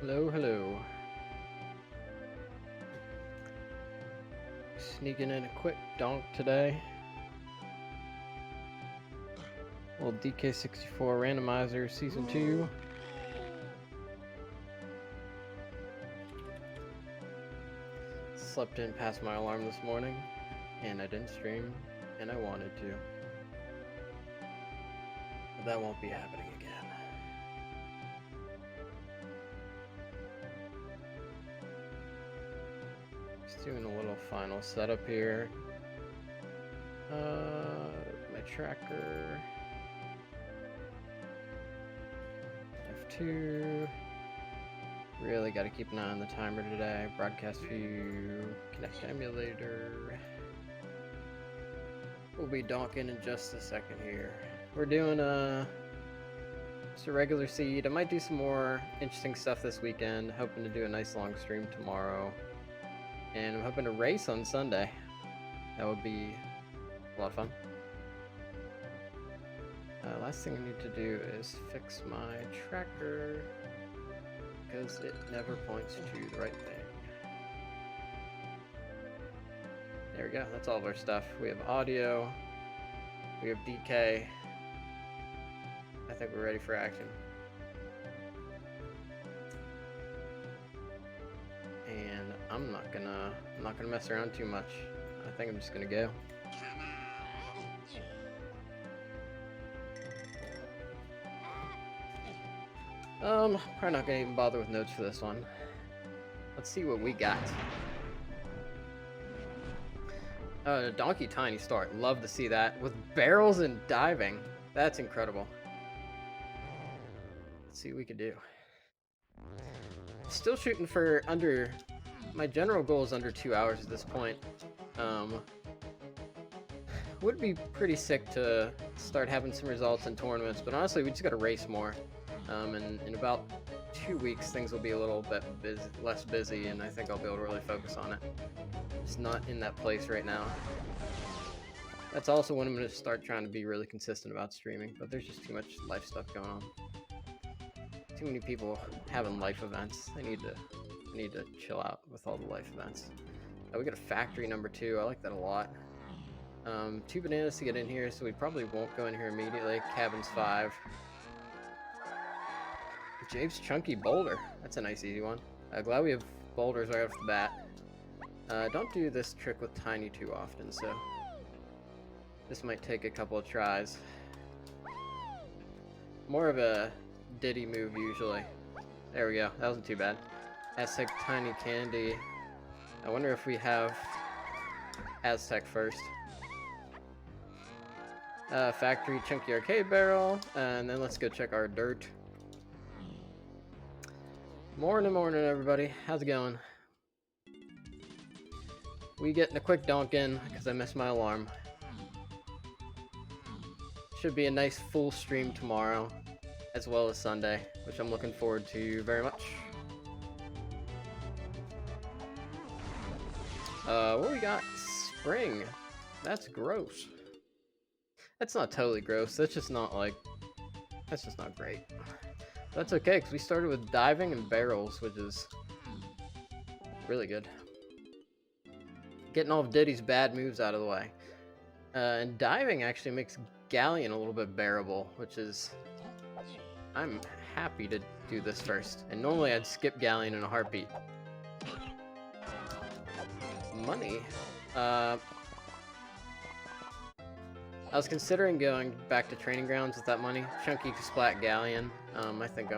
Hello, hello. Sneaking in a quick donk today. Little DK64 Randomizer Season 2. Slept in past my alarm this morning, and I didn't stream, and I wanted to. But that won't be happening again. Just doing a little final setup here. My tracker. F2. Really got to keep an eye on the timer today. Broadcast view, connect emulator. We'll be donking in just a second here. We're doing just a regular seed. I might do some more interesting stuff this weekend. Hoping to do a nice long stream tomorrow. And I'm hoping to race on Sunday. That would be a lot of fun. Last thing I need to do is fix my tracker, because it never points to the right thing. There we go, that's all of our stuff. We have audio, we have DK. I think we're ready for action. And I'm not gonna mess around too much. I think I'm just gonna go. Probably not gonna even bother with notes for this one. Let's see what we got. Donkey Tiny start. Love to see that. With barrels and diving. That's incredible. Let's see what we can do. Still shooting for under... My general goal is under 2 hours at this point. Would be pretty sick to start having some results in tournaments, but honestly, we just gotta race more. And in about 2 weeks, things will be a little bit less busy, and I think I'll be able to really focus on it. Just not in that place right now. That's also when I'm going to start trying to be really consistent about streaming, but there's just too much life stuff going on. Too many people having life events. I need to chill out with all the life events. We got a factory number 2. I like that a lot. 2 bananas to get in here, so we probably won't go in here immediately. Cabins 5. Jabe's Chunky Boulder. That's a nice easy one. Glad we have boulders right off the bat. Don't do this trick with Tiny too often, so this might take a couple of tries. More of a Diddy move usually. There we go. That wasn't too bad. Aztec Tiny Candy. I wonder if we have Aztec first. Factory Chunky Arcade Barrel. And then let's go check our dirt. Morning, everybody. How's it going? We getting a quick donk in because I missed my alarm. Should be a nice full stream tomorrow, as well as Sunday, which I'm looking forward to very much. What we got? Spring. That's gross. That's not totally gross. That's just not like... That's just not great. That's okay, because we started with diving and barrels, which is really good. Getting all of Diddy's bad moves out of the way. And diving actually makes Galleon a little bit bearable, which is... I'm happy to do this first. And normally I'd skip Galleon in a heartbeat. Money. I was considering going back to training grounds with that money. Chunky Splat Galleon. I think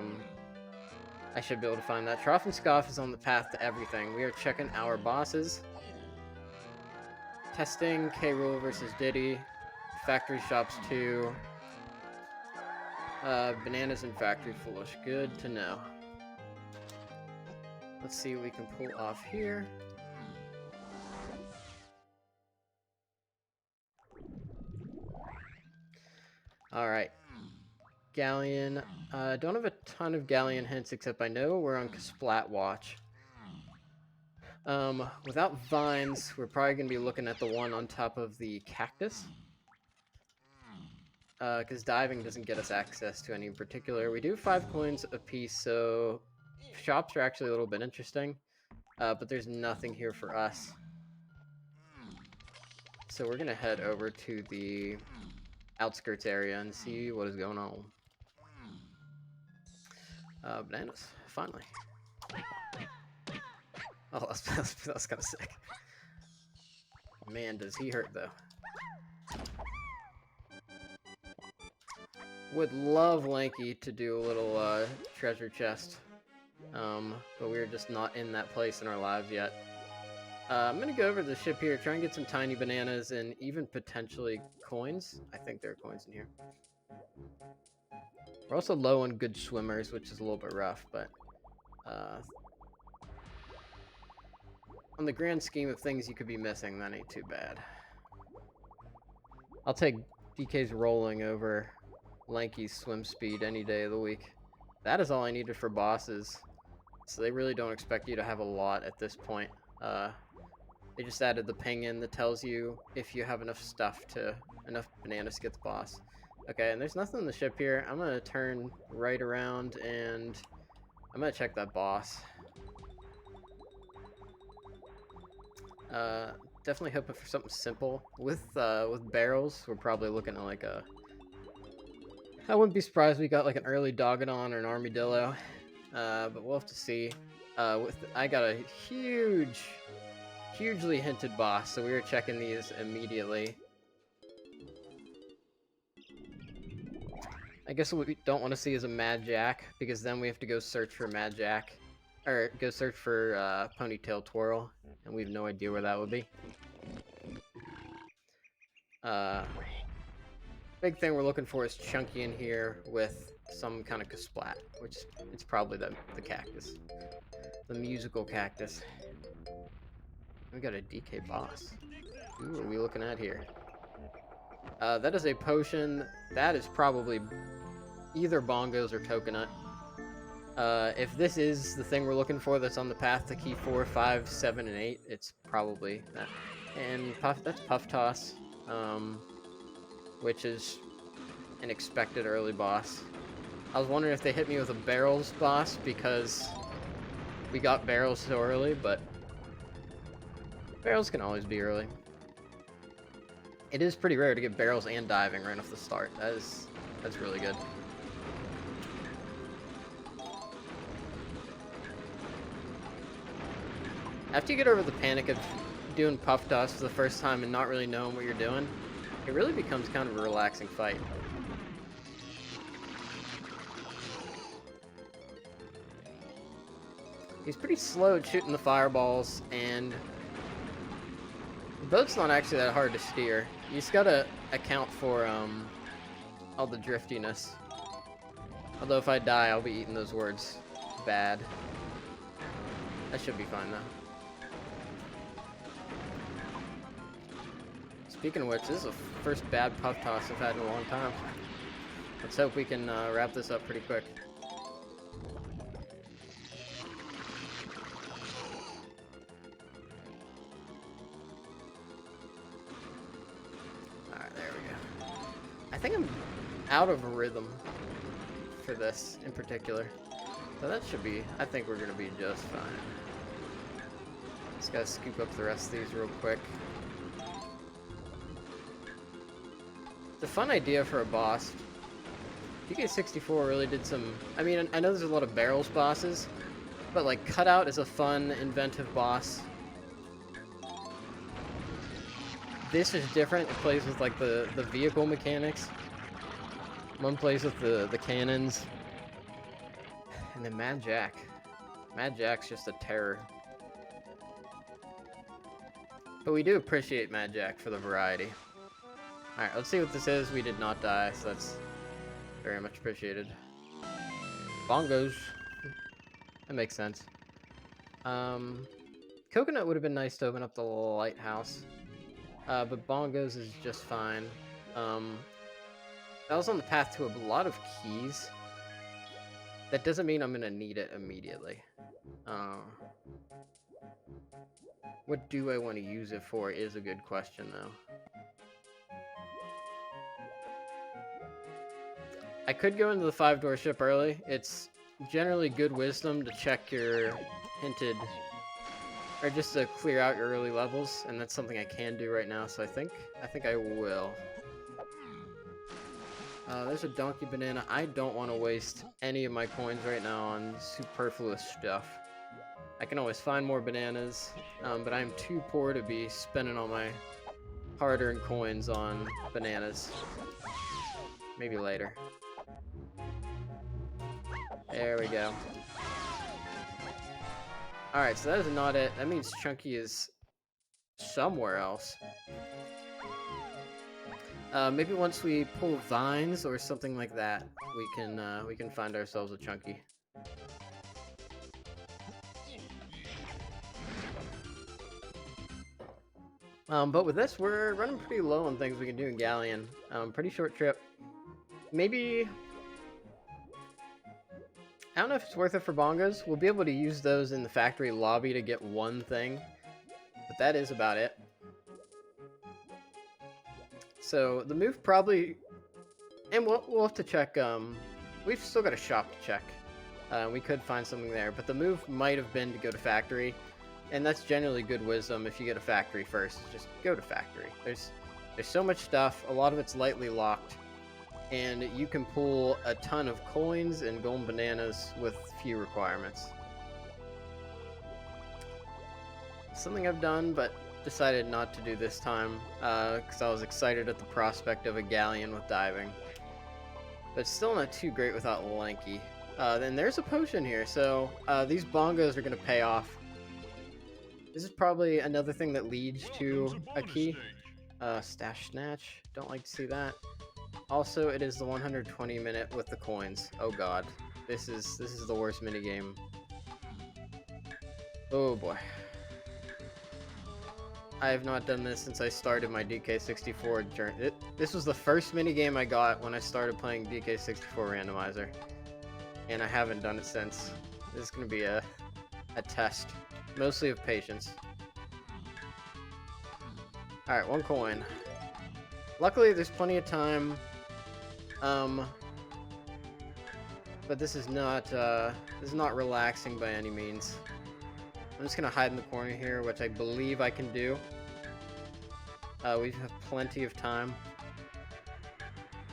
I should be able to find that. Trough and Scoff is on the path to everything. We are checking our bosses. Testing K-Rool versus Diddy. Factory Shops 2. Bananas and Factory Foolish. Good to know. Let's see what we can pull off here. Alright. Galleon. Don't have a ton of Galleon hints, except I know we're on Splat Watch. Without vines, we're probably going to be looking at the one on top of the cactus. Because diving doesn't get us access to any in particular. We do 5 coins apiece, so shops are actually a little bit interesting, but there's nothing here for us. So we're gonna head over to the outskirts area and see what is going on. Bananas, finally. Oh, that's kind of sick. Man, does he hurt though. Would love Lanky to do a little treasure chest, but we're just not in that place in our lives yet. I'm gonna go over to the ship here, try and get some tiny bananas and even potentially coins. I think there are coins in here. We're also low on good swimmers, which is a little bit rough, but on the grand scheme of things you could be missing, that ain't too bad. I'll take DK's rolling over Lanky's swim speed any day of the week. That is all I needed for bosses, so they really don't expect you to have a lot at this point. They just added the ping in that tells you if you have enough bananas to get the boss. Okay, and there's nothing on the ship here. I'm gonna turn right around and I'm gonna check that boss. Definitely hoping for something simple. With barrels, we're probably looking at like a... I wouldn't be surprised if we got like an early Dogadon or an Armadillo, but we'll have to see. I got a hugely hinted boss, so we were checking these immediately. I guess what we don't want to see is a Mad Jack, because then we have to go search for Mad Jack, or go search for Ponytail Twirl, and we have no idea where that would be. Big thing we're looking for is Chunky in here with some kind of Kasplat, which it's probably the cactus, the musical cactus. We got a DK boss. Ooh, what are we looking at here? That is a potion. That is probably either bongos or coconut. If this is the thing we're looking for that's on the path to key 4, 5, 7, and 8, it's probably that. And that's Puff Toss, which is an expected early boss. I was wondering if they hit me with a barrels boss because we got barrels so early, but barrels can always be early. It is pretty rare to get barrels and diving right off the start. That's really good. After you get over the panic of doing Puff Toss for the first time and not really knowing what you're doing, it really becomes kind of a relaxing fight. He's pretty slow at shooting the fireballs, and the boat's not actually that hard to steer. You just gotta account for all the driftiness. Although if I die, I'll be eating those words bad. That should be fine though. Speaking of which, this is the first bad Puff Toss I've had in a long time. Let's hope we can wrap this up pretty quick. Alright, there we go. I think I'm out of a rhythm for this in particular. So that should be, I think we're going to be just fine. Just gotta scoop up the rest of these real quick. It's a fun idea for a boss. DK64 really did some... I mean, I know there's a lot of barrels bosses, but like Cutout is a fun, inventive boss. This is different. It plays with like the vehicle mechanics. One plays with the cannons. And then Mad Jack. Mad Jack's just a terror. But we do appreciate Mad Jack for the variety. Alright, let's see what this is. We did not die, so that's very much appreciated. Bongos. That makes sense. Coconut would have been nice to open up the lighthouse. But bongos is just fine. That was on the path to a lot of keys. That doesn't mean I'm gonna need it immediately. What do I want to use it for is a good question, though. I could go into the 5-door ship early. It's generally good wisdom to check your hinted, or just to clear out your early levels, and that's something I can do right now, so I think I will. There's a donkey banana. I don't want to waste any of my coins right now on superfluous stuff. I can always find more bananas, but I'm too poor to be spending all my hard-earned coins on bananas. Maybe later. There we go. Alright, so that is not it. That means Chunky is somewhere else. Maybe once we pull vines or something like that, we can find ourselves a Chunky. But with this, we're running pretty low on things we can do in Galleon. Pretty short trip. Maybe... I don't know if it's worth it for bongos. We'll be able to use those in the factory lobby to get one thing. But that is about it. So, the move probably... And we'll have to check, we've still got a shop to check. We could find something there, but the move might have been to go to factory. And that's generally good wisdom if you get a factory first. Just go to factory. There's so much stuff. A lot of it's lightly locked. And you can pull a ton of coins and golden bananas with few requirements. Something I've done, but decided not to do this time, because I was excited at the prospect of a galleon with diving. But still not too great without Lanky. Then there's a potion here, so these bongos are going to pay off. This is probably another thing that leads to a key. Stash Snatch, don't like to see that. Also, it is the 120 minute with the coins. Oh god, this is the worst minigame. Oh boy. I have not done this since I started my DK64 journey. This was the first minigame I got when I started playing DK64 Randomizer. And I haven't done it since. This is going to be a test. Mostly of patience. Alright, one coin. Luckily, there's plenty of time. But this is not relaxing by any means. I'm just gonna hide in the corner here, which I believe I can do. We have plenty of time.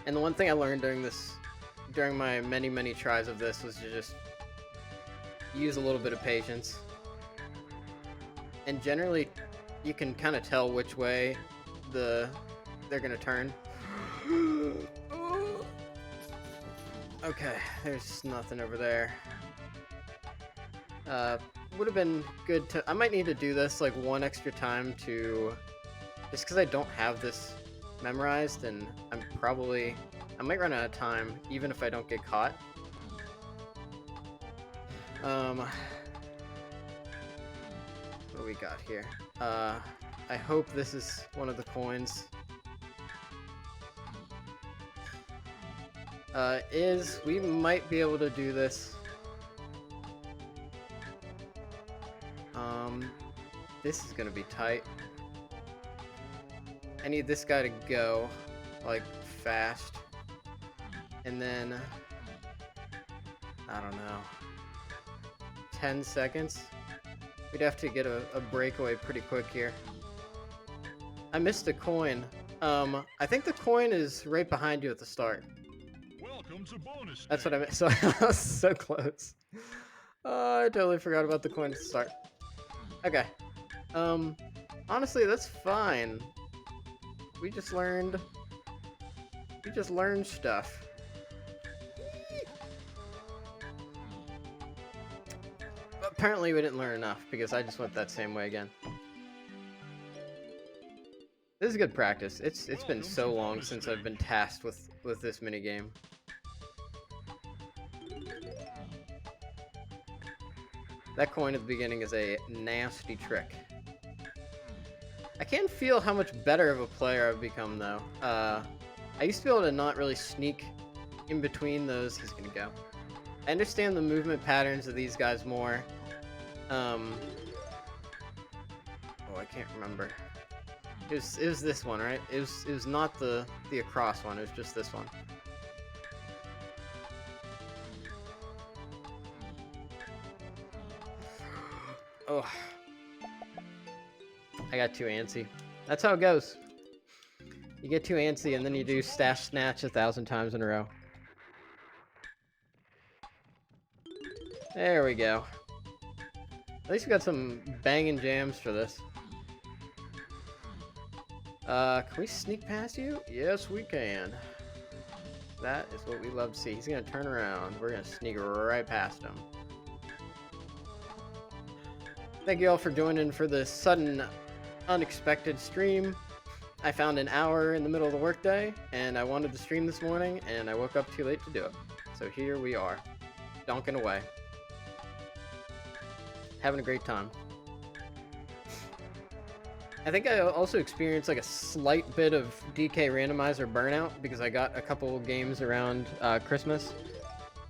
And the one thing I learned during my many tries of this was to just use a little bit of patience. And generally, you can kind of tell which way they're gonna turn. Okay, there's nothing over there. Would have been good to... I might need to do this like one extra time to... Just because I don't have this memorized, and I might run out of time even if I don't get caught. What do we got here? I hope this is one of the coins. We might be able to do this. This is gonna be tight. I need this guy to go, like, fast. And then, I don't know, 10 seconds? We'd have to get a breakaway pretty quick here. I missed a coin. I think the coin is right behind you at the start. Welcome to bonus. That's what I meant. So I was so close. Oh, I totally forgot about the coin at the start. Okay. Honestly, that's fine. We just learned stuff. But apparently we didn't learn enough because I just went that same way again. This is good practice. It's been so long since I've been tasked with this minigame. That coin at the beginning is a nasty trick. I can feel how much better of a player I've become, though. I used to be able to not really sneak in between those. He's gonna go. I understand the movement patterns of these guys more. Oh, I can't remember. It was this one, right? It was not the across one. It was just this one. Oh, I got too antsy. That's how it goes. You get too antsy and then you do stash snatch 1,000 times in a row. There we go. At least we got some banging jams for this. Can we sneak past you? Yes, we can. That is what we love to see. He's gonna turn around. We're gonna sneak right past him. Thank you all for joining for this sudden, unexpected stream. I found an hour in the middle of the workday, and I wanted to stream this morning, and I woke up too late to do it. So here we are, donking away. Having a great time. I think I also experienced like a slight bit of DK Randomizer burnout because I got a couple games around Christmas,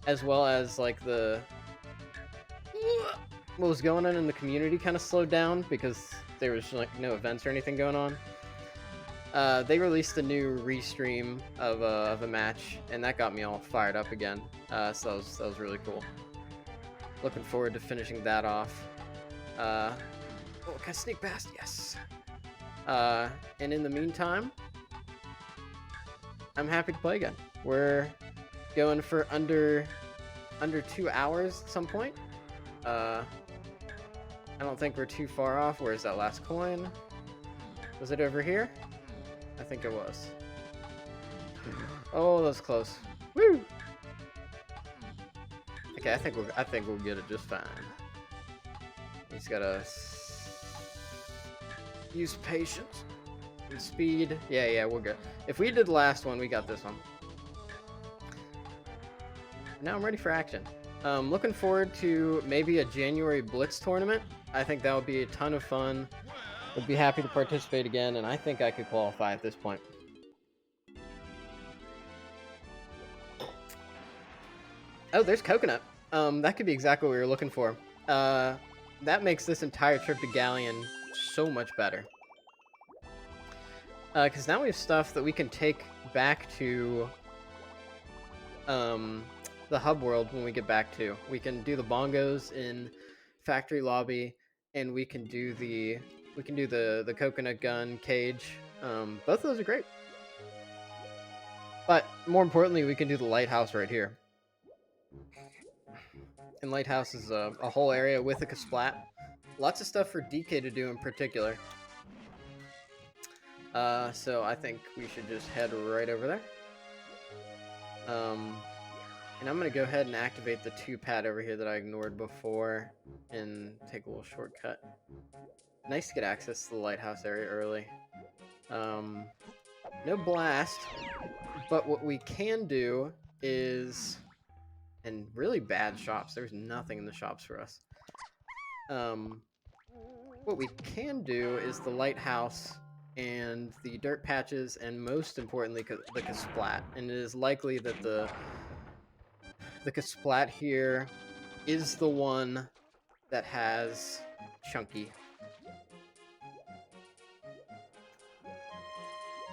as well as like what was going on in the community kind of slowed down because there was like no events or anything going on. They released a new restream of a match, and that got me all fired up again. So that was really cool. Looking forward to finishing that off. Oh, can I sneak past? Yes. And in the meantime, I'm happy to play again. We're going for under 2 hours at some point. I don't think we're too far off. Where's that last coin? Was it over here? I think it was. Oh, that was close. Woo! Okay, I think we'll get it just fine. He's gotta use patience and speed. Yeah, we're good. If we did the last one, we got this one. Now I'm ready for action. Looking forward to maybe a January Blitz tournament. I think that would be a ton of fun. Would be happy to participate again, and I think I could qualify at this point. Oh, there's Coconut. That could be exactly what we were looking for. That makes this entire trip to Galleon so much better. Because now we have stuff that we can take back to the hub world when we get back to. We can do the bongos in factory lobby, and we can do the coconut gun cage. Both of those are great. But more importantly, we can do the lighthouse right here. And lighthouse is a whole area with a Kasplat. Lots of stuff for DK to do in particular. So I think we should just head right over there. And I'm going to go ahead and activate the 2-pad over here that I ignored before and take a little shortcut. Nice to get access to the lighthouse area early. No blast, but what we can do is... And really bad shops. There's nothing in the shops for us. What we can do is the lighthouse and the dirt patches, and most importantly, the Kasplat. And it is likely that the Kasplat here is the one that has Chunky.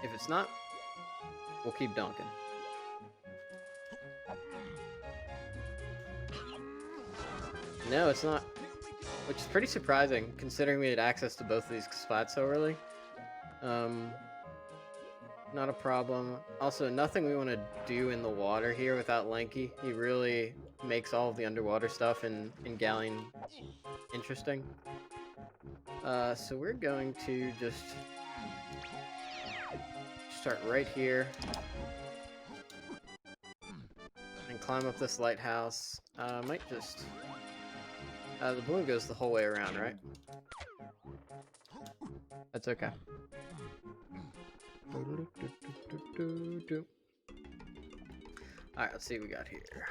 If it's not, we'll keep dunking. No, it's not. Which is pretty surprising, considering we had access to both of these spots so early. Not a problem. Also, nothing we want to do in the water here without Lanky. He really makes all of the underwater stuff in Galleon interesting. So we're going to just start right here. And climb up this lighthouse. Might just... the balloon goes the whole way around, right? That's okay. Alright, let's see what we got here.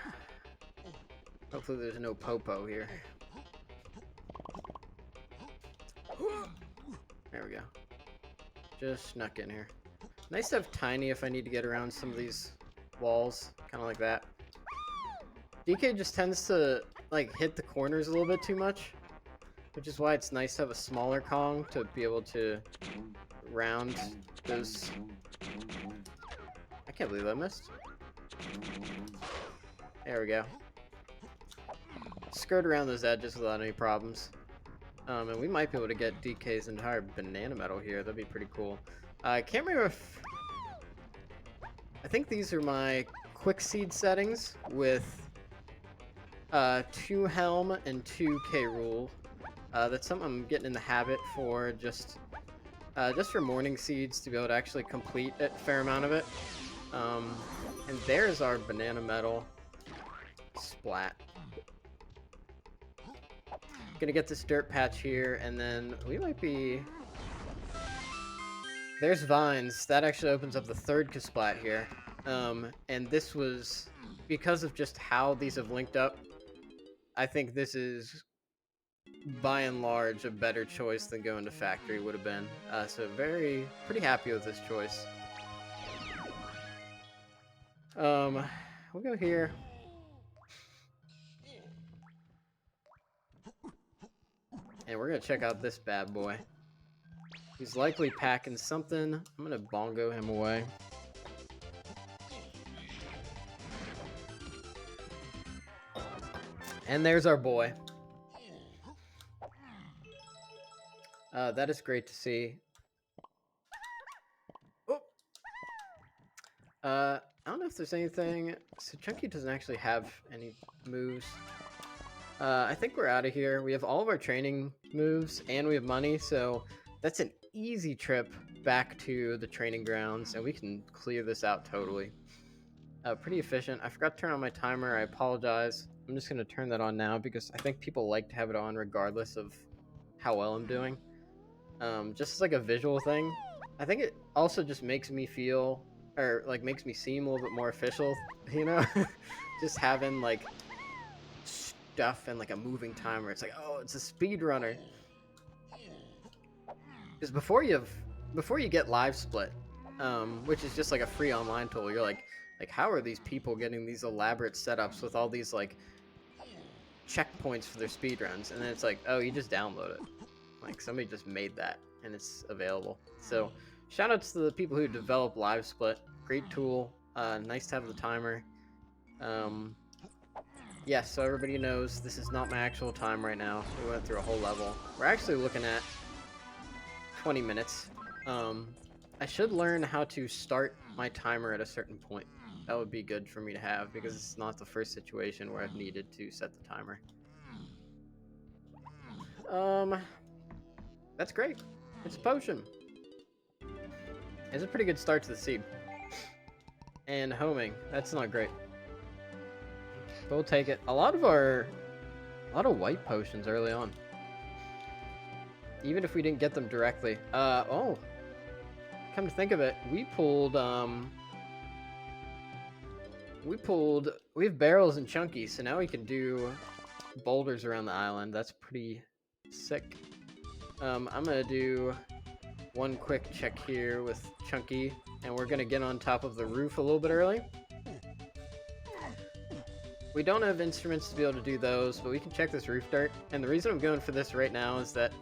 Hopefully there's no Popo here. There we go. Just snuck in here. Nice to have Tiny if I need to get around some of these walls. Kind of like that. DK just tends to like hit the corners a little bit too much, which is why it's nice to have a smaller Kong to be able to round those. I can't believe I missed. There we go. Skirt around those edges without any problems. And we might be able to get DK's entire banana medal here. That'd be pretty cool. I can't remember if... I think these are my quick seed settings with 2 Helm and 2 K Rule. That's something I'm getting in the habit for just for morning seeds to be able to actually complete a fair amount of it. And there's our banana medal. Splat. Gonna get this dirt patch here, and then we might be... There's vines. That actually opens up the 3rd Kasplat here. And this was... Because of just how these have linked up, I think this is, by and large, a better choice than going to factory would have been. So pretty happy with this choice. We'll go here. And we're gonna check out this bad boy. He's likely packing something. I'm gonna bongo him away. And there's our boy. That is great to see. Oh. I don't know if there's anything... So Chunky doesn't actually have any moves. I think we're out of here. We have all of our training moves, and we have money, so that's an easy trip back to the training grounds, and we can clear this out totally. Pretty efficient. I forgot to turn on my timer. I apologize. I'm just going to turn that on now because I think people like to have it on regardless of how well I'm doing. Just as like a visual thing. I think it also just makes me feel, or like makes me seem a little bit more official, you know? Just having like stuff and like a moving timer. It's like, oh, it's a speedrunner. Because before you get Live Split, which is just like a free online tool, you're like how are these people getting these elaborate setups with all these like checkpoints for their speedruns? And then it's like, oh, you just download it. Like somebody just made that and it's available. So shout outs to the people who develop Live Split. Great tool. Nice to have the timer. Yes, so everybody knows this is not my actual time right now. We went through a whole level. We're actually looking at 20 minutes. I should learn how to start my timer at a certain point. That would be good for me to have because it's not the first situation where I've needed to set the timer. That's great. It's a potion. It's a pretty good start to the seed. And homing. That's not great. But we'll take it. A lot of white potions early on. Even if we didn't get them directly. Oh. Come to think of it, we have barrels and chunky, so now we can do boulders around the island. That's pretty sick. I'm gonna do one quick check here with Chunky, and we're gonna get on top of the roof a little bit early. We don't have instruments to be able to do those, but we can check this roof dirt. And the reason I'm going for this right now is that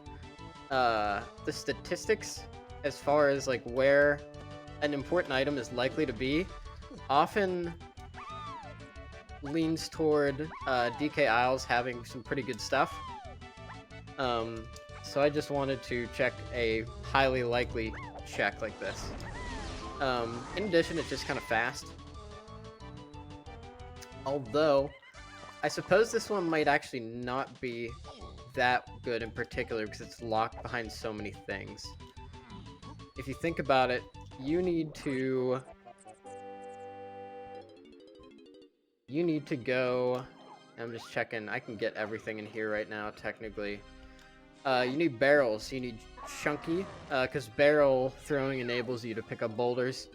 the statistics as far as like where an important item is likely to be often leans toward DK Isles having some pretty good stuff. So I just wanted to check a highly likely check like this. In addition, it's just kind of fast. Although, I suppose this one might actually not be that good in particular because it's locked behind so many things. If you think about it, you need to go... I'm just checking. I can get everything in here right now, technically. You need barrels. You need Chunky, because barrel throwing enables you to pick up boulders.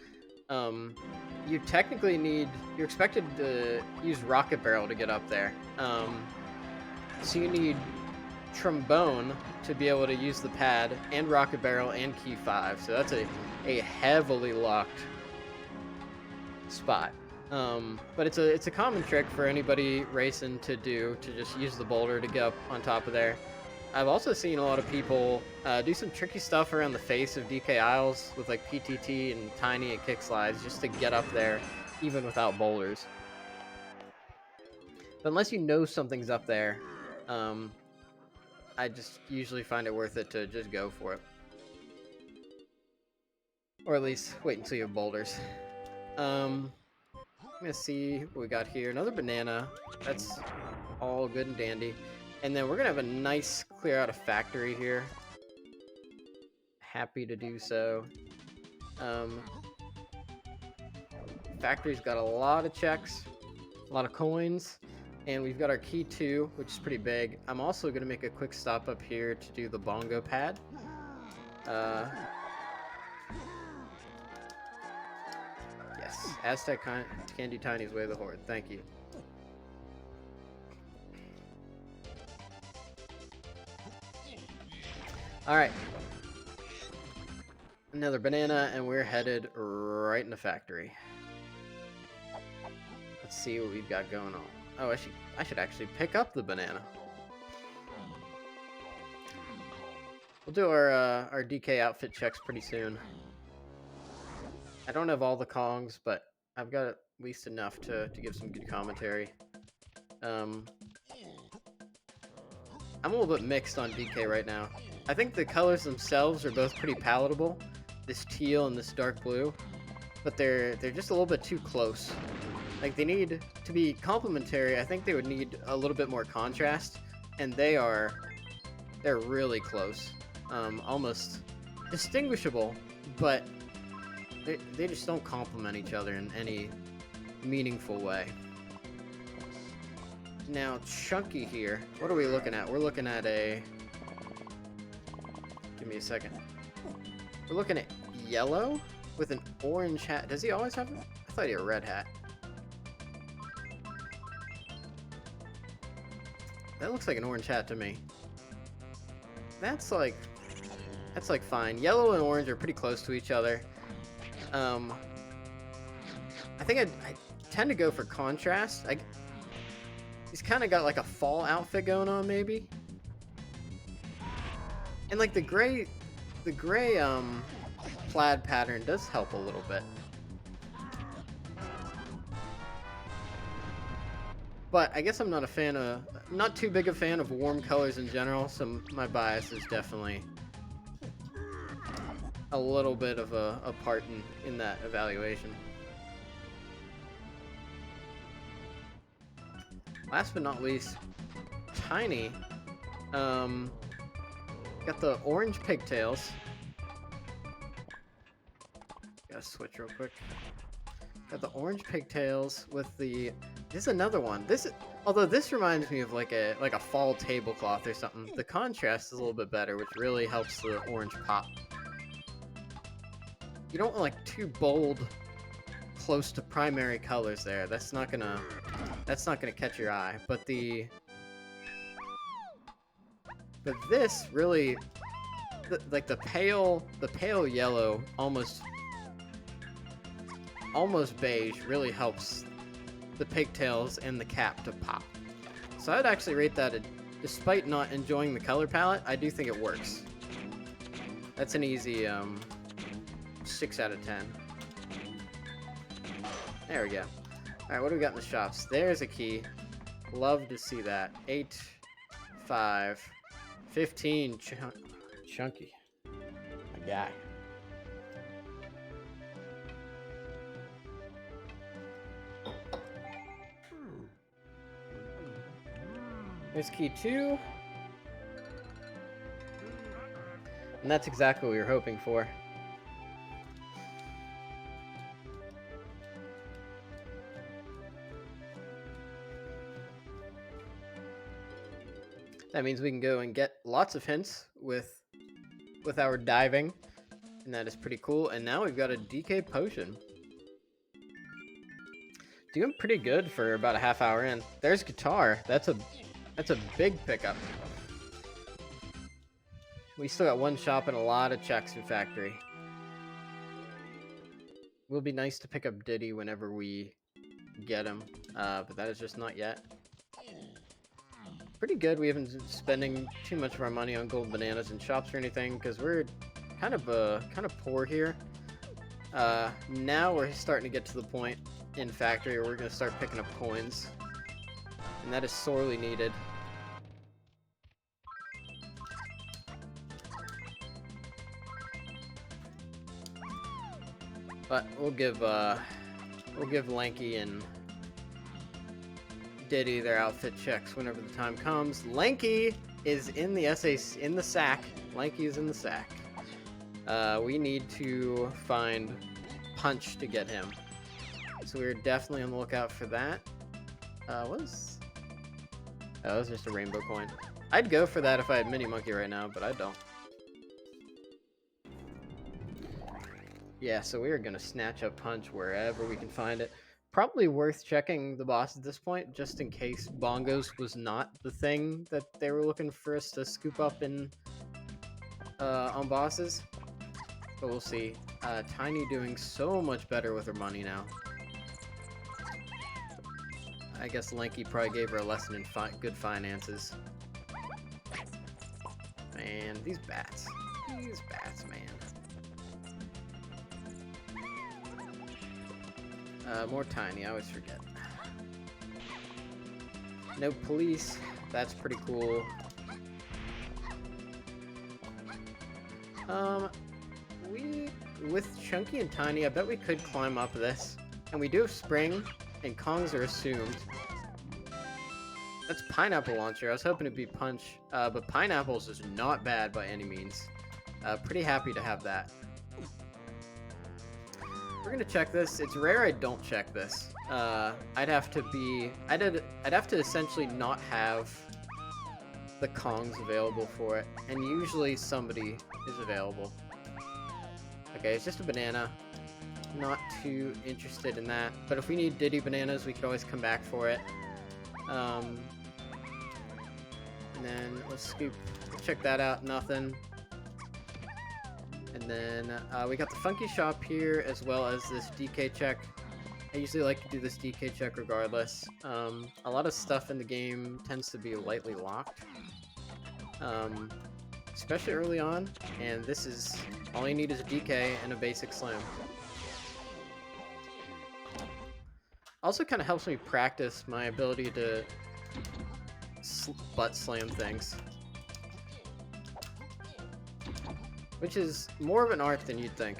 You technically need... You're expected to use Rocket Barrel to get up there. So you need Trombone to be able to use the pad, and Rocket Barrel, and Key 5. So that's a heavily locked spot. But it's a common trick for anybody racing to do, to just use the boulder to get up on top of there. I've also seen a lot of people do some tricky stuff around the face of DK Isles with like PTT and Tiny and kick slides just to get up there even without boulders. But unless you know something's up there, I just usually find it worth it to just go for it. Or at least wait until you have boulders. I'm gonna see what we got here. Another banana. That's all good and dandy. And then we're gonna have a nice clear out of factory here. Happy to do so. Factory's got a lot of checks, a lot of coins, and we've got our key 2, which is pretty big. I'm also gonna make a quick stop up here to do the bongo pad. Yes, Aztec Candy Tiny's Way of the Horde. Thank you. Alright. Another banana, and we're headed right in the factory. Let's see what we've got going on. Oh, I should actually pick up the banana. We'll do our DK outfit checks pretty soon. I don't have all the Kongs, but I've got at least enough to give some good commentary. I'm a little bit mixed on DK right now. I think the colors themselves are both pretty palatable, this teal and this dark blue, but they're just a little bit too close. Like, they need to be complementary. I think they would need a little bit more contrast, and they're really close. Almost distinguishable, but they just don't complement each other in any meaningful way. Now, Chunky here, what are we looking at? We're looking at a... Give me a second. We're looking at yellow with an orange hat. Does he always have it? I thought he had a red hat. That looks like an orange hat to me. That's like fine. Yellow and orange are pretty close to each other. I think I tend to go for contrast. He's kind of got like a fall outfit going on, maybe. And like the gray plaid pattern does help a little bit. But I guess I'm not too big a fan of warm colors in general, so my bias is definitely a little bit of a part in that evaluation. Last but not least, Tiny. Got the orange pigtails. Gotta switch real quick. Got the orange pigtails with the... This is another one. Although this reminds me of like a fall tablecloth or something. The contrast is a little bit better, which really helps the orange pop. You don't want like too bold, close to primary colors there. That's not gonna catch your eye. But this really, like the pale yellow, almost beige, really helps the pigtails and the cap to pop. So I'd actually rate that, despite not enjoying the color palette, I do think it works. That's an easy 6 out of 10. There we go. Alright, what do we got in the shops? There's a key. Love to see that. 8, 5, 15. Chunky. My guy. There's key 2. And that's exactly what we were hoping for. That means we can go and get lots of hints with our diving, and that is pretty cool. And now we've got a DK potion. Doing pretty good for about a half hour in. There's guitar. That's a big pickup. We still got one shop and a lot of checks in factory. Will be nice to pick up Diddy whenever we get him, but that is just not yet. Pretty good. We haven't been spending too much of our money on gold bananas and shops or anything because we're kind of poor here. Now we're starting to get to the point in factory where we're going to start picking up coins, and that is sorely needed. But we'll give Lanky and Diddy their outfit checks whenever the time comes. Lanky is in the in the sack. Lanky is in the sack. We need to find Punch to get him. So we're definitely on the lookout for that. Oh, it was just a rainbow coin. I'd go for that if I had Mini Monkey right now, but I don't. Yeah, so we are gonna snatch up Punch wherever we can find it. Probably worth checking the boss at this point, just in case Bongos was not the thing that they were looking for us to scoop up in on bosses. But we'll see. Tiny doing so much better with her money now. I guess Lanky probably gave her a lesson in good finances. Man, these bats, man. More Tiny, I always forget. No police, that's pretty cool. With Chunky and Tiny, I bet we could climb up this. And we do have Spring, and Kongs are assumed. That's Pineapple Launcher. I was hoping it'd be Punch, but Pineapples is not bad by any means. Pretty happy to have that. We're gonna check this. It's rare I don't check this. I'd have to essentially not have the Kongs available for it, and usually somebody is available. Okay, it's just a banana. Not too interested in that, but if we need Diddy bananas, we could always come back for it. And then let's check that out. Nothing. And then we got the Funky Shop here, as well as this DK check. I usually like to do this DK check regardless. A lot of stuff in the game tends to be lightly locked, especially early on, and this is all you need is a DK and a basic slam. Also kind of helps me practice my ability to butt slam things, which is more of an art than you'd think.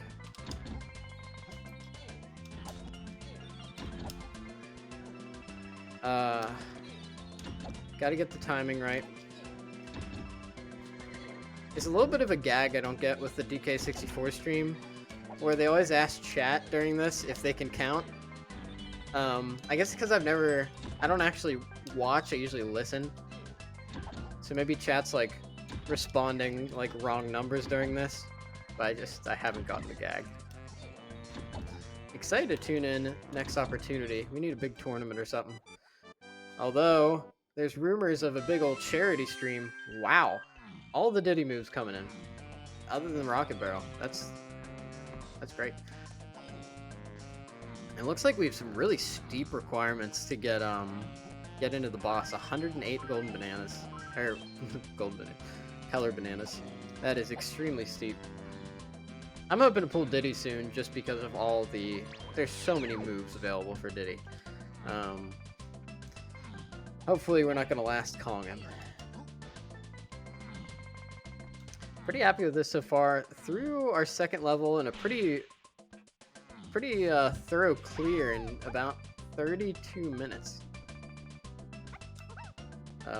Gotta get the timing right. It's a little bit of a gag I don't get with the DK64 stream, where they always ask chat during this if they can count. I guess because I don't actually watch, I usually listen. So maybe chat's like responding like wrong numbers during this, but I haven't gotten the gag. Excited to tune in next opportunity. We need a big tournament or something. Although, there's rumors of a big old charity stream. Wow. All the Diddy moves coming in. Other than Rocket Barrel. That's great. It looks like we have some really steep requirements to get into the boss. 108 golden bananas. Or, color bananas. That is extremely steep. I'm hoping to pull Diddy soon, just because of there's so many moves available for Diddy. Hopefully we're not going to last Kong him. Pretty happy with this so far. Through our second level in a pretty thorough clear in about 32 minutes.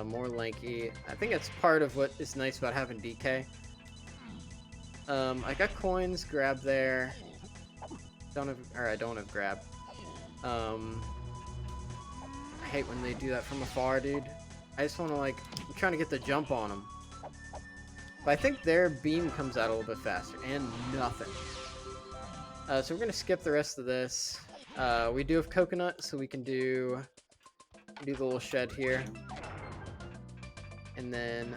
More Lanky. I think that's part of what is nice about having DK. I got coins, grab there. I don't have grab. I hate when they do that from afar, dude. I just want to I'm trying to get the jump on them. But I think their beam comes out a little bit faster, and nothing. So we're gonna skip the rest of this. We do have coconut, so we can do the little shed here. And then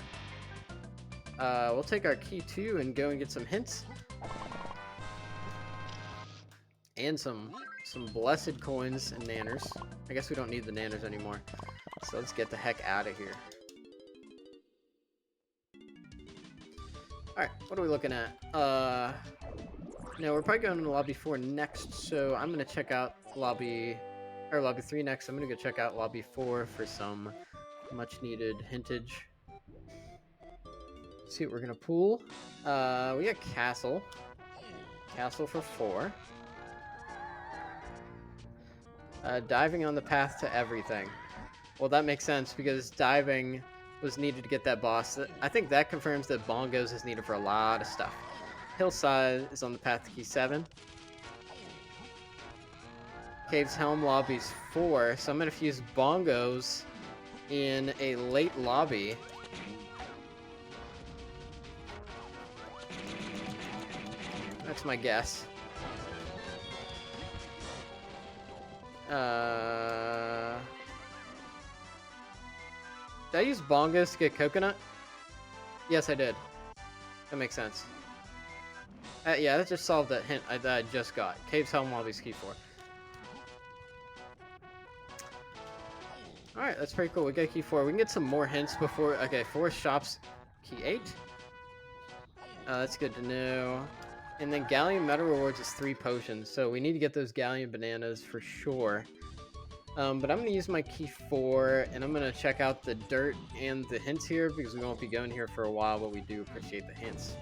we'll take our key 2 and go and get some hints. And some blessed coins and nanners. I guess we don't need the nanners anymore. So let's get the heck out of here. Alright, what are we looking at? No, we're probably going to Lobby 4 next, so I'm going to check out Lobby 3 next. I'm going to go check out Lobby 4 for some much-needed hintage. Let's see what we're going to pull. We got Castle. Castle for 4. Diving on the path to everything. Well, that makes sense because diving was needed to get that boss. I think that confirms that bongos is needed for a lot of stuff. Hillside is on the path to key 7. Cave's Helm lobby's 4, so I'm gonna fuse bongos in a late lobby. That's my guess. Did I use bongos to get coconut? Yes, I did. That makes sense. Yeah, that just solved that hint that I just got. Cave's Helm lobby's key 4. Alright, that's pretty cool. We got key 4. We can get some more hints before... Okay, 4 shops, key 8. That's good to know. And then Galleon Meta Rewards is 3 potions, so we need to get those Galleon Bananas for sure. But I'm going to use my key 4, and I'm going to check out the dirt and the hints here, because we won't be going here for a while, but we do appreciate the hints.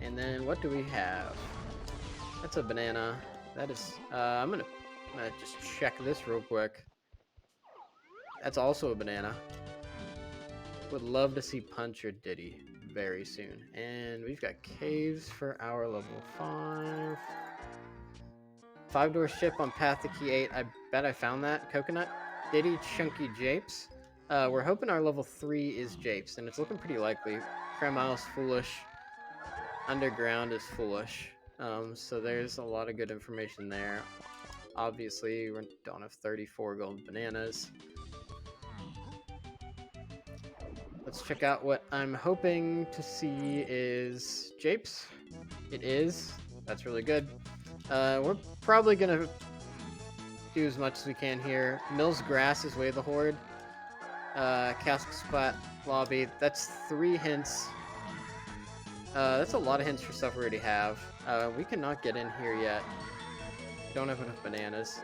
And then what do we have? That's a banana. That is... I'm gonna just check this real quick. That's also a banana. Would love to see Punch or Diddy very soon. And we've got caves for our level 5. 5-door ship on path to key 8. I bet I found that. Coconut. Diddy, Chunky, Japes. We're hoping our level 3 is Japes, and it's looking pretty likely. Cremile's foolish. Underground is foolish. So there's a lot of good information there. Obviously, we don't have 34 gold bananas. Let's check out what I'm hoping to see is Japes. It is. That's really good. We're probably going to do as much as we can here. Mill's Grass is Way of the Horde. Castle Splat Lobby. That's 3 hints. That's a lot of hints for stuff we already have. We cannot get in here yet. Don't have enough bananas.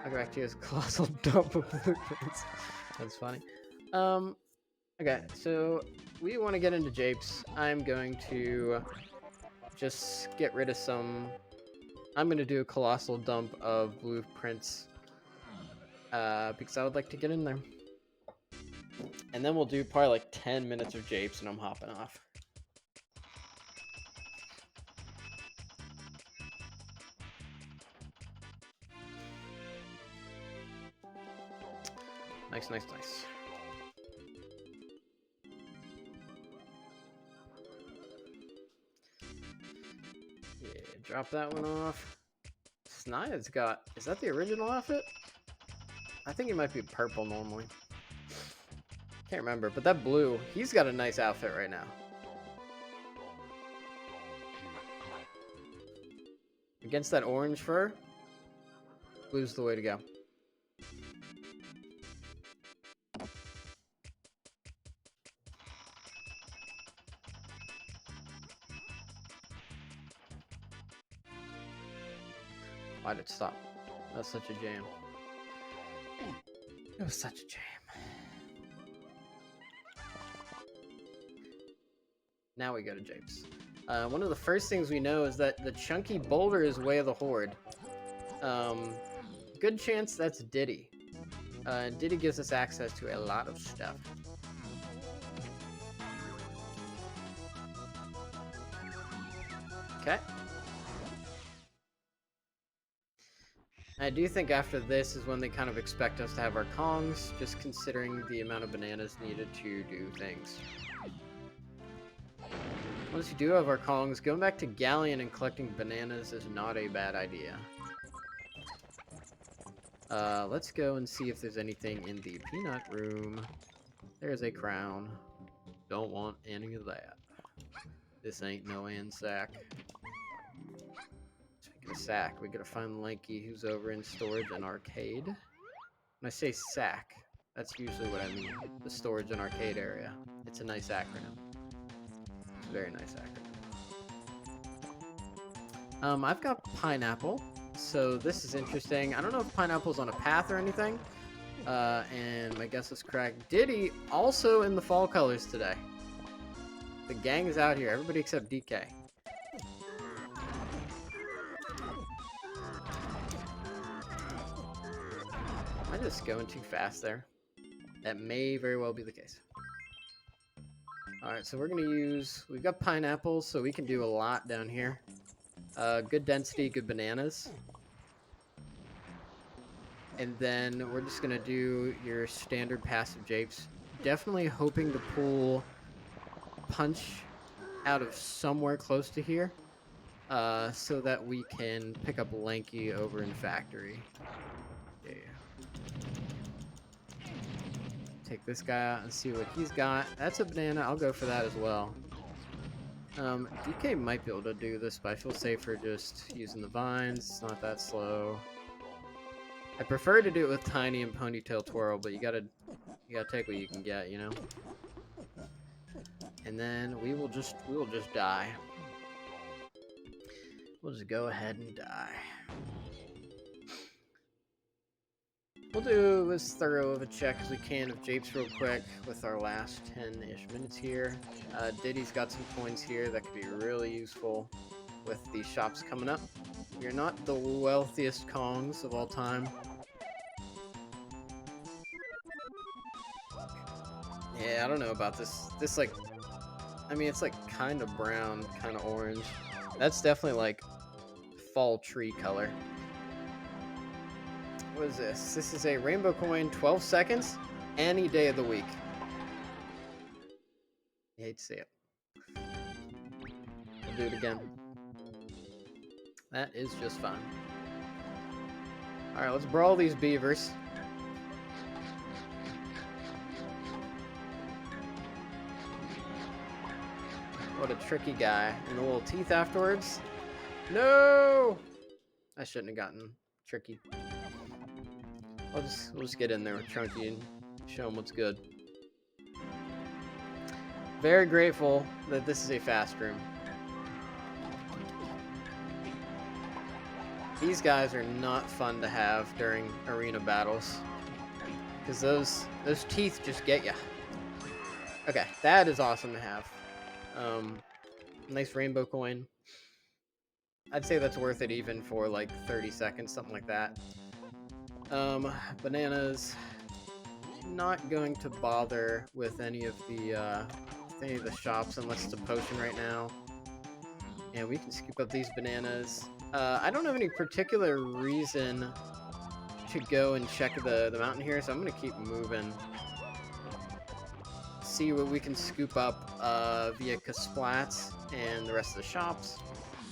I'll go back to his colossal dump of blueprints. That's funny. Okay, so we want to get into Japes. I'm going to just get rid of some... I'm going to do a colossal dump of blueprints because I would like to get in there. And then we'll do probably like 10 minutes of Japes and I'm hopping off. Nice, nice, nice. Yeah, drop that one off. Snaya's got... Is that the original outfit? I think it might be purple normally. Can't remember, but that blue, he's got a nice outfit right now. Against that orange fur, blue's the way to go. Why did it stop? That's such a jam. It was such a jam. Now we go to Japes. One of the first things we know is that the chunky boulder is Way of the Horde. Good chance that's Diddy. Diddy gives us access to a lot of stuff. Okay. I do think after this is when they kind of expect us to have our Kongs, just considering the amount of bananas needed to do things. Once you do have our Kongs, going back to Galleon and collecting bananas is not a bad idea. Let's go and see if there's anything in the peanut room. There's a crown. Don't want any of that. This ain't no sack. Speaking of sack, we gotta find Lanky, who's over in storage and arcade. When I say sack, that's usually what I mean. The storage and arcade area. It's a nice acronym. It's a very nice acronym. I've got pineapple. So this is interesting. I don't know if pineapple's on a path or anything. And my guess is correct. Diddy also in the fall colors today. The gang is out here. Everybody except DK. just going too fast there? That may very well be the case. Alright, so we're going to use... We've got pineapples, so we can do a lot down here. Good density, good bananas. And then we're just going to do your standard passive japes. Definitely hoping to pull punch out of somewhere close to here. So that we can pick up Lanky over in factory. Yeah. Take this guy out and see what he's got. That's a banana. I'll go for that as well. DK might be able to do this, but I feel safer just using the vines. It's not that slow. I prefer to do it with Tiny and Ponytail Twirl, but you gotta take what you can get, you know. And then we will just die. We'll just go ahead and die. We'll do as thorough of a check as we can of japes real quick with our last 10-ish minutes here. Diddy's got some coins here that could be really useful with these shops coming up. We're not the wealthiest Kongs of all time. Yeah, I don't know about this. This, like, I mean, it's like kind of brown, kind of orange. That's definitely like fall tree color. What is this? This is a rainbow coin, 12 seconds, any day of the week. You hate to see it. We'll do it again. That is just fine. Alright, let's brawl these beavers. What a tricky guy. And the little teeth afterwards. No! I shouldn't have gotten tricky. We'll just get in there with Chunky and show him what's good. Very grateful that this is a fast room. These guys are not fun to have during arena battles, because those teeth just get ya. Okay, that is awesome to have. Nice rainbow coin. I'd say that's worth it even for like 30 seconds, something like that. Bananas. Not going to bother with any of the shops unless it's a potion right now. And we can scoop up these bananas. I don't have any particular reason to go and check the mountain here, so I'm gonna keep moving. See what we can scoop up via Kasplats and the rest of the shops.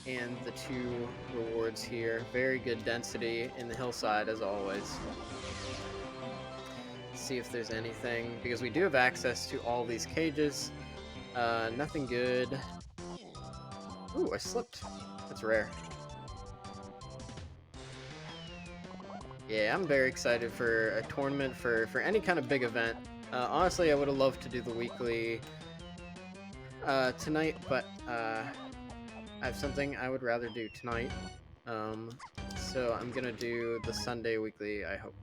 And the 2 rewards here. Very good density in the hillside as always. See if there's anything, because we do have access to all these cages. Nothing good. Ooh, I slipped. That's rare. Yeah, I'm very excited for a tournament, for any kind of big event. Honestly, I would have loved to do the weekly tonight, but I have something I would rather do tonight. So I'm gonna do the Sunday weekly, I hope.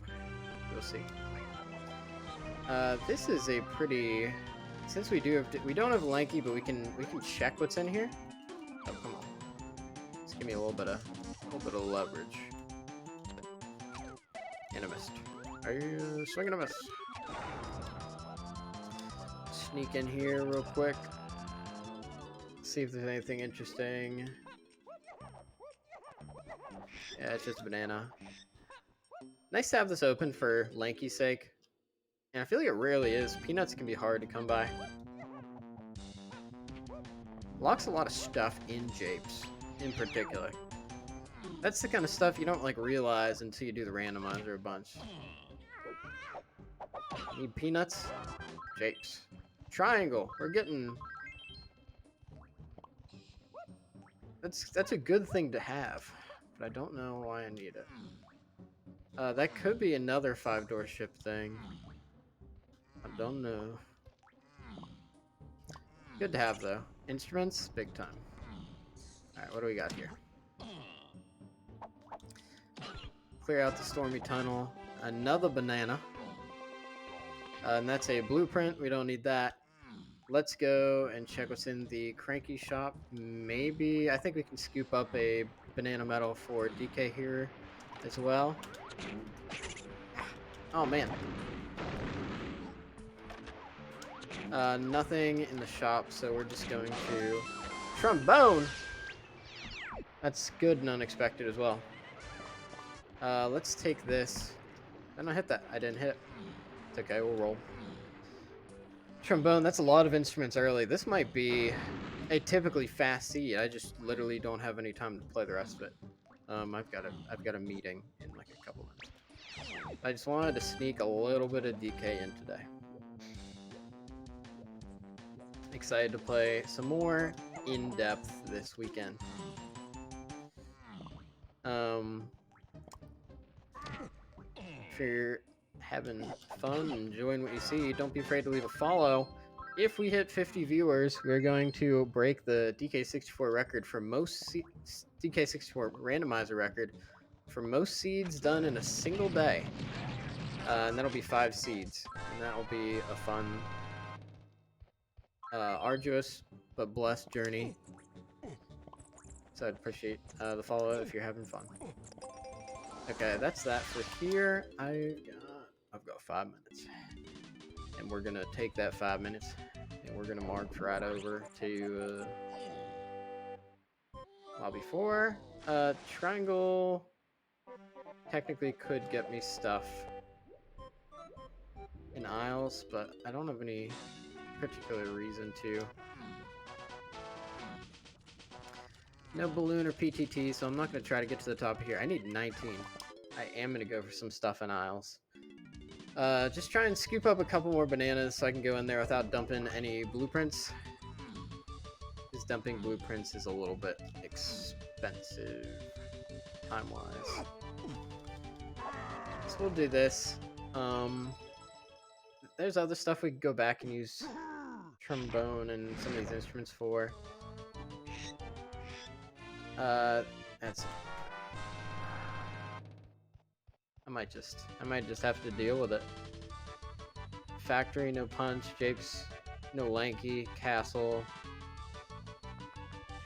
We'll see. This is a pretty... Since we don't have Lanky, but we can check what's in here. Oh, come on. Just give me a little bit of leverage. And a mist. Are you swinging a mist? Sneak in here real quick. See if there's anything interesting. Yeah, it's just a banana. Nice to have this open for Lanky's sake. And I feel like it rarely is. Peanuts can be hard to come by. Locks a lot of stuff in japes, in particular. That's the kind of stuff you don't like realize until you do the randomizer a bunch. Need peanuts? Japes. Triangle. We're getting... That's a good thing to have, but I don't know why I need it. That could be another 5-door ship thing. I don't know. Good to have, though. Instruments, big time. Alright, what do we got here? Clear out the stormy tunnel. Another banana. And that's a blueprint. We don't need that. Let's go and check what's in the Cranky shop. Maybe, I think we can scoop up a banana medal for DK here as well. Oh, man. Nothing in the shop, so we're just going to... Trombone! That's good and unexpected as well. Let's take this. And I hit that. I didn't hit. It's okay, we'll roll. Trombone, that's a lot of instruments early. This might be a typically fast seed. I just literally don't have any time to play the rest of it. I've got a meeting in like a couple minutes. I just wanted to sneak a little bit of DK in today. Excited to play some more in-depth this weekend. If you're having fun, enjoying what you see, don't be afraid to leave a follow. If we hit 50 viewers, we're going to break the DK64 record for most DK64 Randomizer record for most seeds done in a single day. And that'll be 5 seeds. And that'll be a fun, arduous, but blessed journey. So I'd appreciate the follow if you're having fun. Okay, that's that for here. I've got 5 minutes. And we're gonna take that 5 minutes and we're gonna march right over to lobby 4. Triangle technically could get me stuff in aisles, but I don't have any particular reason to. No balloon or PTT, so I'm not going to try to get to the top here. I need 19. I am going to go for some stuff in aisles. Just try and scoop up a couple more bananas so I can go in there without dumping any blueprints. Because dumping blueprints is a little bit expensive, time-wise. So we'll do this. There's other stuff we could go back and use trombone and some of these instruments for. That's... I might just have to deal with it. Factory, no punch. Japes, no lanky. Castle.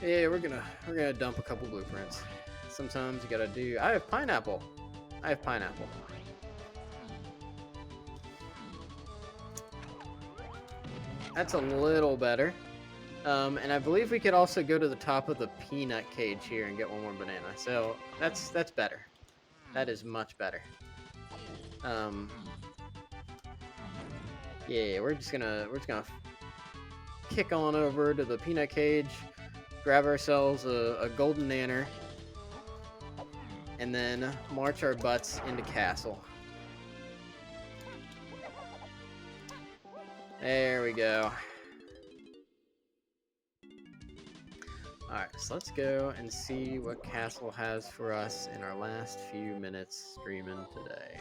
Yeah, we're gonna dump a couple blueprints. Sometimes you gotta do. I have pineapple. That's a little better. And I believe we could also go to the top of the peanut cage here and get one more banana. So that's better. That is much better. Yeah, we're just gonna kick on over to the peanut cage, grab ourselves a golden nanner, and then march our butts into castle. There we go. Alright, so let's go and see what Castle has for us in our last few minutes streaming today.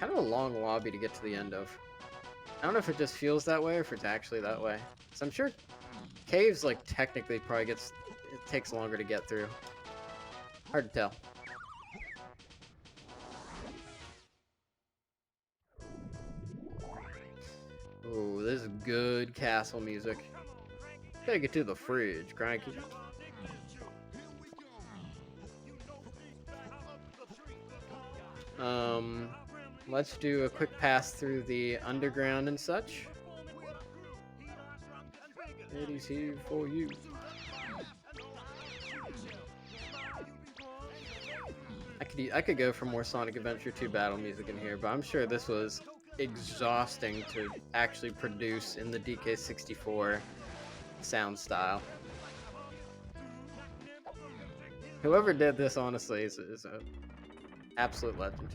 Kind of a long lobby to get to the end of. I don't know if it just feels that way or if it's actually that way. So I'm sure caves, like, technically probably it takes longer to get through. Hard to tell. Ooh, this is good castle music. Take it to the fridge, cranky. Let's do a quick pass through the underground and such. It is here for you. I could go for more Sonic Adventure 2 battle music in here, but I'm sure this was exhausting to actually produce in the DK64 sound style. Whoever did this, honestly, is an absolute legend.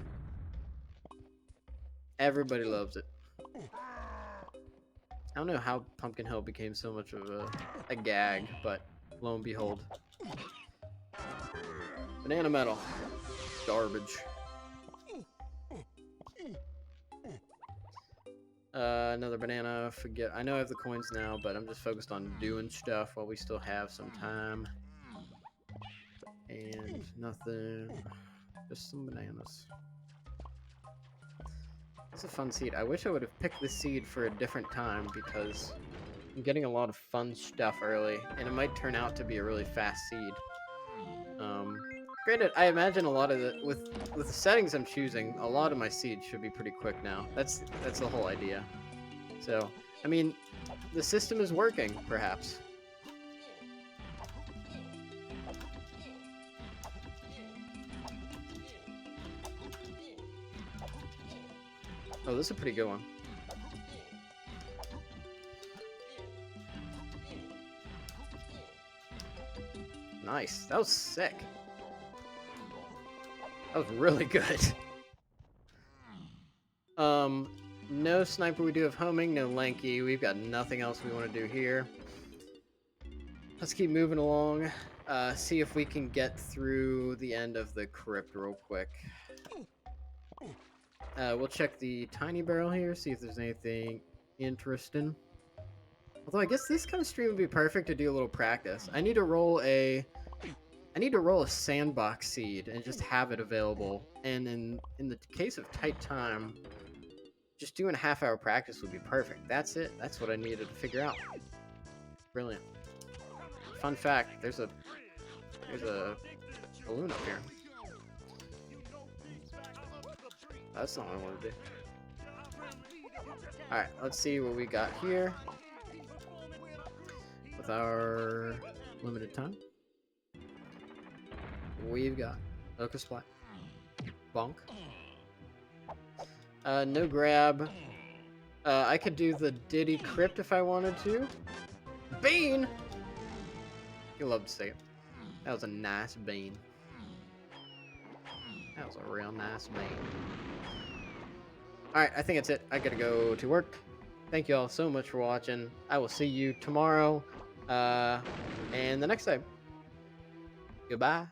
Everybody loves it. I don't know how Pumpkin Hill became so much of a gag, but lo and behold. Banana metal. Garbage. Another banana. Forget. I know I have the coins now, but I'm just focused on doing stuff while we still have some time. And nothing. Just some bananas. It's a fun seed. I wish I would have picked this seed for a different time because I'm getting a lot of fun stuff early, and it might turn out to be a really fast seed. Granted, I imagine a lot of with the settings I'm choosing, a lot of my seeds should be pretty quick now. That's the whole idea. So, I mean, the system is working, perhaps. Oh, this is a pretty good one. Nice. That was sick. That was really good. No sniper. We do have homing. No lanky. We've got nothing else we want to do here. Let's keep moving along. See if we can get through the end of the crypt real quick. We'll check the tiny barrel here. See if there's anything interesting. Although I guess this kind of stream would be perfect to do a little practice. I need to roll a sandbox seed and just have it available. And in the case of tight time, just doing a half-hour practice would be perfect. That's it. That's what I needed to figure out. Brilliant. Fun fact: there's a balloon up here. That's not what I want to do. All right, let's see what we got here with our limited time. We've got Oka Splat. Bonk. No grab. I could do the Diddy Crypt if I wanted to. Bean! You love to say it. That was a nice bean. That was a real nice bean. Alright, I think that's it. I gotta go to work. Thank you all so much for watching. I will see you tomorrow. And the next time. Goodbye.